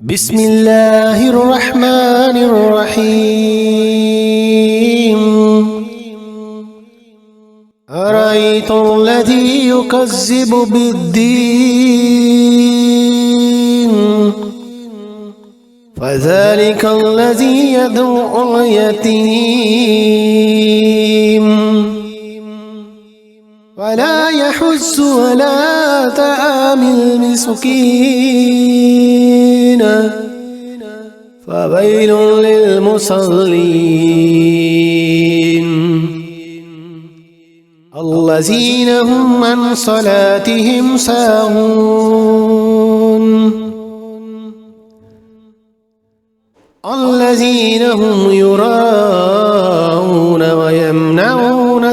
بسم الله الرحمن الرحيم. أرأيت الذي يكذب بالدين فذلك الذي يدعو اليتيم ولا يحث على طعام المسكين فويل للمصلين الذين هم عن صلاتهم ساهون الذين هم يراءون ويمنعون